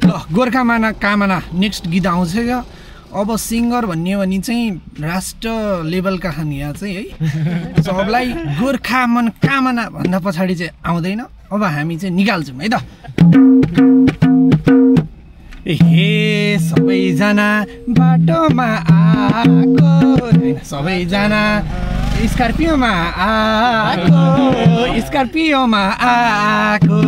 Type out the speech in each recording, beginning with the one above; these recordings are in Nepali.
ल गोर्खा माना कामना नेक्स्ट गीत आउँछ क्या। अब सिङ्गर भन्ने भने चाहिँ राष्ट्र लेभलका खान यहाँ चाहिँ है सबलाई गोर्खा मन कामना भन्दा पछाडि चाहिँ आउँदैन। अब हामी चाहिँ निकाल्छौँ है त। हे सबैजना बाटोमा आएको सबैजना स्कर्पियोमा आएको स्कर्पियोमा आएको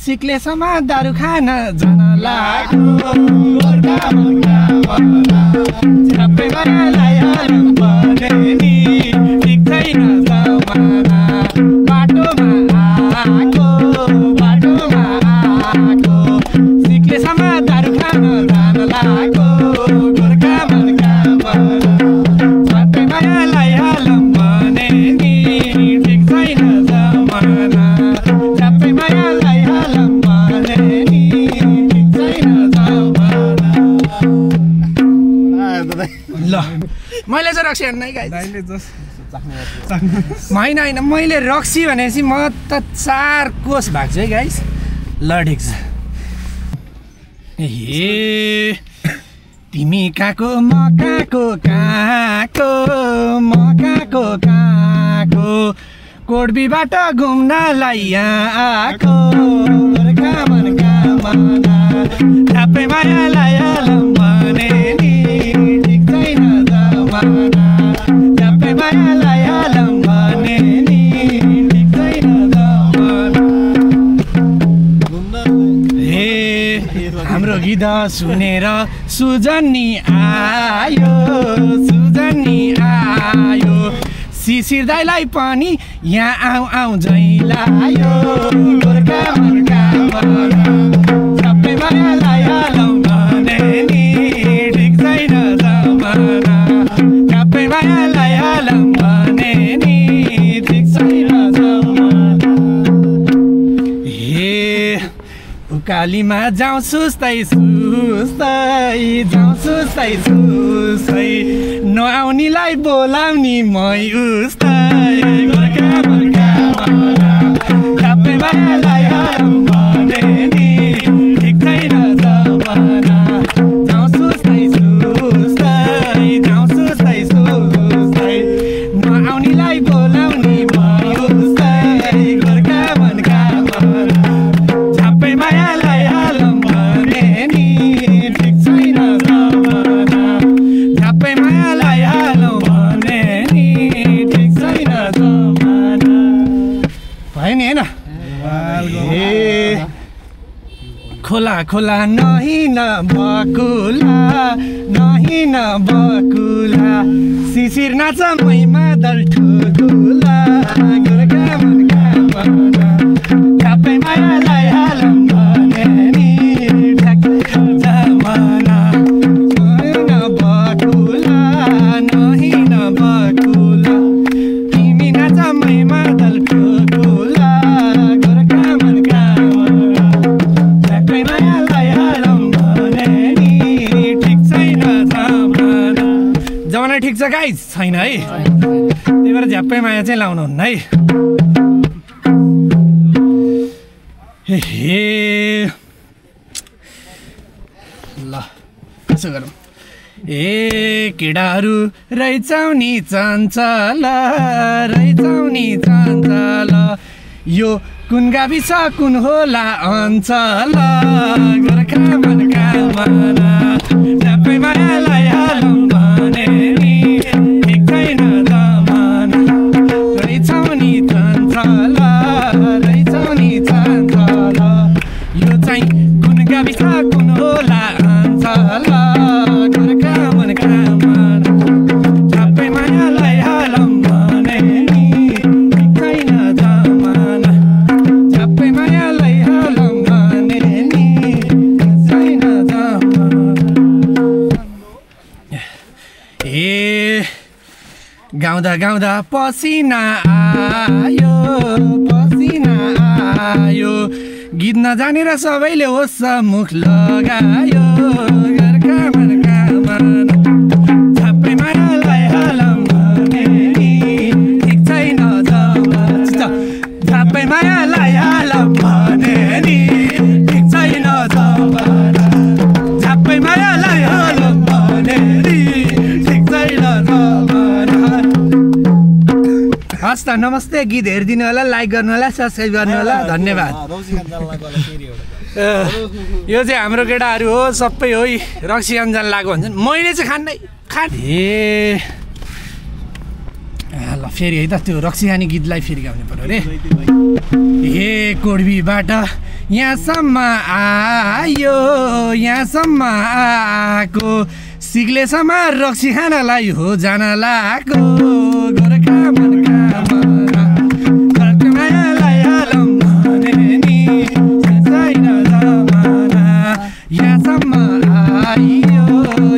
सिक्लेसम्म दारू खान जान लाग्यो सबैजनालाई हालौँ भने नि ठिक छैन जमाना बाटोमा आएको सिक्लेसम्म दारू खान जान लाग्यो गोर्खा मनका सबैजनालाई हालौँ भने नि ठिक छैन जमाना सबैजनालाई हालौँ भने नि ठिक छैन जमाना। ल मैले चाहिँ रक्सी हेर्न होइन होइन मैले रक्सी भनेपछि म त 4 कोष भएको छु है गाइस। ल ठिक छ। हे तिमी कहाँको म कहाँको कोडबीबाट घुम्नलाई यहाँ आएको गोर्खा मनका मना सबै मायालाई हालौँ भने नि ठिक छैन जमाना सबै मायालाई हालौँ भने नि ठिक छैन जमाना। हे हाम्रो गीत सुनेर सुजनी आयो शिशिर दाइलाई पनि यहाँ आऊ झैलायो गोर्खा मनका मना सबै मायालाई हालौँ भने नि ठिक छैन जमाना सबै मायालाई हालौँ भने नि ठिक छैन जमाना। हे उकालीमा जाउँ सुस्तै नआउनीलाई बोलाउनी मै उस्तै गोर्खा मनका मना सबै मायालाई हालौँ भने नि ठिक छैन जमाना जाउँ सुस्तै नआउनीलाई बोलाउनी मै उस्तै गोर्खा मनका मना सबै मायालाई हालौँ भने नि ठिक छैन जमाना सबै मायालाई हालौँ भने नि ठिक छैन जमाना। भयो नि होइन। खोला खोला नहिन बकुला शिशिर नाच मैमा दल ठुकुला गोर्खा मनका मना सबै मायालाई हालौँ भने नि ठिक छैन जमाना नहिन बकुला तिमी नाच मैमा दल ठुकुला गोर्खा मनका मना सबै मायालाई हालौँ भने नि ठिक छैन जमाना। जमाना ठिक छ गाइस छैन है त्यही भएर झ्याप्पै माया चाहिँ लाउनुहुन्न है। हे ल कसो गरौँ। ए केडाहरू रहेछौ नि चञ्चल यो कुन गाविस कुन होला अञ्चल गोर्खा मनका मना सबै मायालाई हालौँ भने नि ठिक छैन जमाना रहेछौ नि चञ्चल यो चाहिँ कुन गाविस कुन होला अञ्चल गोर्खा मनका मना सबै मायालाई हालौँ भने नि ठिक छैन जमाना सबै मायालाई हालौँ भने नि ठिक छैन जमाना। ए गाउँदा गाउँदा पसिना आयो गीत नजानेर सबैले होस् मुख लगायो गोर्खा मनका मना सबै मायालाई हालौँ भने नि ठिक छैन जमाना सबै मायालाई हालौँ भने नि ठिक छैन नमस्ते गीत हेरिदिनु होला, लाइक गर्नु होला, सब्सक्राइब गर्नु होला, धन्यवाद। यो चाहिँ हाम्रो केटाहरू हो सबै हो, रक्सी खान जान लाग्यो भन्छन्, मैले चाहिँ खान्दै ल फेरि है त त्यो रक्सी खाने गीतलाई फेरि गाउने पर्यो अरे। हे कोडबीबाट यहाँसम्म आयो, यहाँसम्म आएको, सिग्लेसम्म रक्सी खानलाई हो जान लागेको, गोर्खा मनका मायालाई हालौँ भने नि छैन जमाना, यहाँसम्म आयो,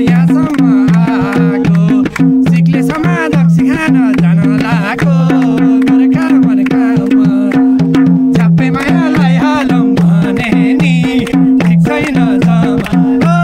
यहाँसम्म आएको, सिग्लेसम्म रक्सी खान जान लागेको, गोर्खा मनका झ्याप्पै मायालाई हालौँ भने नि ठिक छैन जमाना।